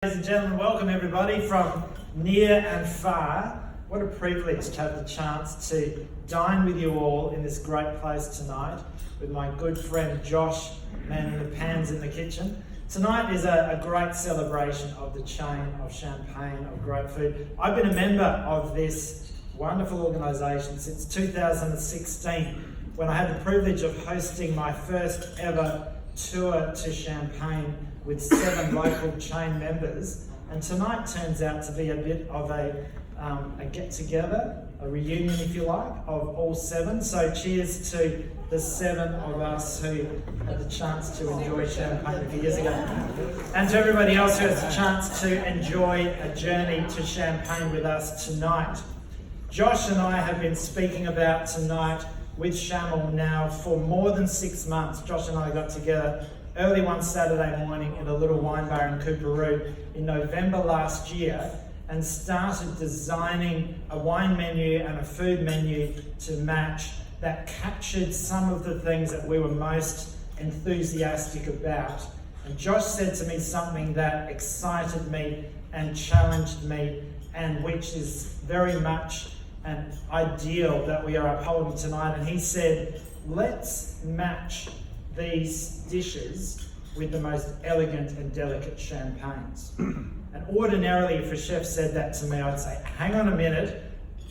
Ladies and gentlemen, welcome everybody from near and far. What a privilege to have the chance to dine with you all in this great place tonight with my good friend Josh, manning the pans in the kitchen. Tonight is a great celebration of the chain of champagne, of great food. I've been a member of this wonderful organisation since 2016, when I had the privilege of hosting my first ever tour to Champagne with 7 local chain members, and tonight turns out to be a bit of a get-together, a reunion if you like, of all 7. So cheers to the 7 of us who had the chance to enjoy Champagne a few years ago, and to everybody else who has the chance to enjoy a journey to Champagne with us tonight. Josh and I have been speaking about tonight with Chamel now for more than 6 months. Josh and I got together early one Saturday morning in a little wine bar in Coorparoo in November last year and started designing a wine menu and a food menu to match that captured some of the things that we were most enthusiastic about. And Josh said to me something that excited me and challenged me, and which is very much an ideal that we are upholding tonight. And he said, let's match these dishes with the most elegant and delicate champagnes. And ordinarily, if a chef said that to me, I'd say, hang on a minute,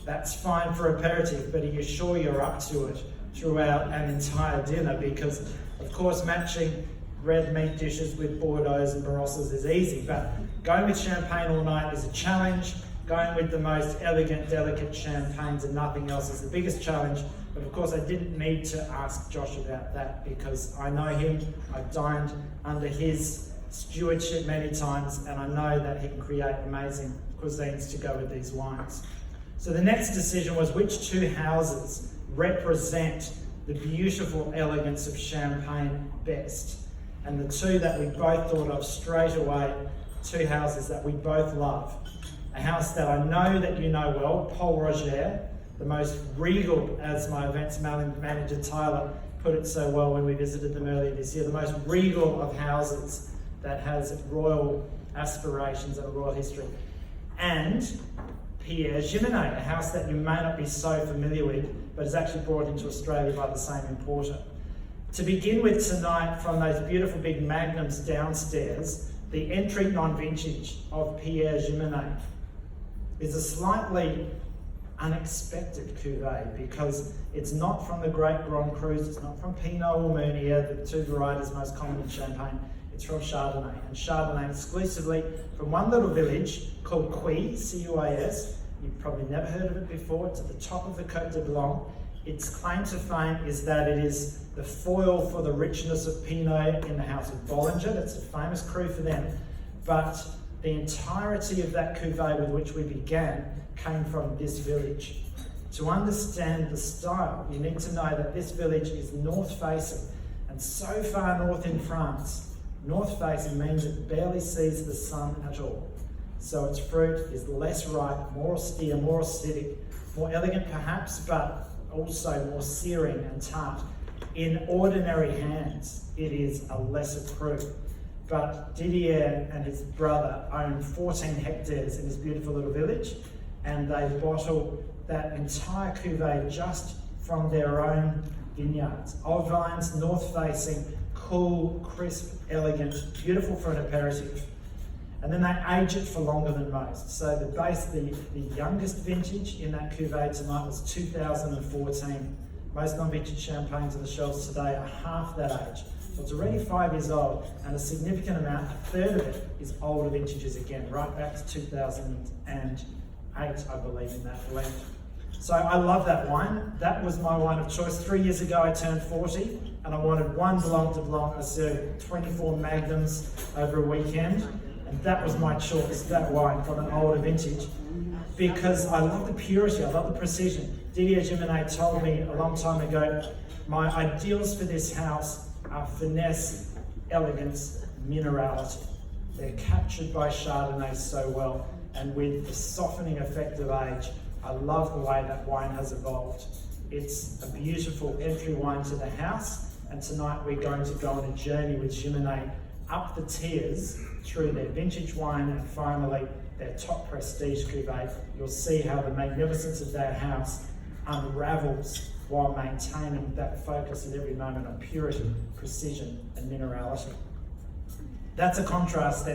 that's fine for aperitif, but are you sure you're up to it throughout an entire dinner? Because, of course, matching red meat dishes with Bordeaux's and Barosses is easy, but going with champagne all night is a challenge. Going with the most elegant, delicate champagnes and nothing else is the biggest challenge. But of course, I didn't need to ask Josh about that because I know him. I've dined under his stewardship many times, and I know that he can create amazing cuisines to go with these wines. So the next decision was which 2 houses represent the beautiful elegance of Champagne best. And the 2 that we both thought of straight away, 2 houses that we both love. A house that I know that you know well, Paul Roger, the most regal, as my events manager Tyler put it so well when we visited them earlier this year, the most regal of houses that has royal aspirations and a royal history. And Pierre Giminet, a house that you may not be so familiar with, but is actually brought into Australia by the same importer. To begin with tonight, from those beautiful big magnums downstairs, the entry non-vintage of Pierre Giminet is a slightly unexpected cuvee because it's not from the Great Grand Crus, it's not from Pinot or Meunier, the 2 varieties most common in Champagne. It's from Chardonnay, and Chardonnay exclusively from one little village called Cuys, C-U-A-S. You've probably never heard of it before. It's at the top of the Côte de Blanc. Its claim to fame is that it is the foil for the richness of Pinot in the house of Bollinger. That's a famous cru for them. But the entirety of that cuvee with which we began came from this village. To understand the style, you need to know that this village is north-facing, and so far north in France, north-facing means it barely sees the sun at all. So its fruit is less ripe, more austere, more acidic, more elegant perhaps, but also more searing and tart. In ordinary hands, it is a lesser cru. But Didier and his brother own 14 hectares in this beautiful little village, and they bottle that entire cuvee just from their own vineyards. Old vines, north-facing, cool, crisp, elegant, beautiful for an aperitif. And then they age it for longer than most. So the youngest vintage in that cuvee tonight was 2014. Most non-vintage champagnes on the shelves today are half that age. So it's already 5 years old, and a significant amount, a third of it, is older vintages again, right back to 2008, I believe, in that blend. So I love that wine. That was my wine of choice. 3 years ago, I turned 40, and I wanted one Blanc de Blanc. I served 24 magnums over a weekend, and that was my choice, that wine from an older vintage, because I love the purity, I love the precision. Didier Giminet told me a long time ago, my ideals for this house are finesse, elegance, minerality. They're captured by Chardonnay so well, and with the softening effect of age, I love the way that wine has evolved. It's a beautiful entry wine to the house, and tonight we're going to go on a journey with Giminet up the tiers through their vintage wine and finally their top prestige cuvee, you'll see how the magnificence of their house unravels while maintaining that focus at every moment on purity, precision and minerality. That's a contrast then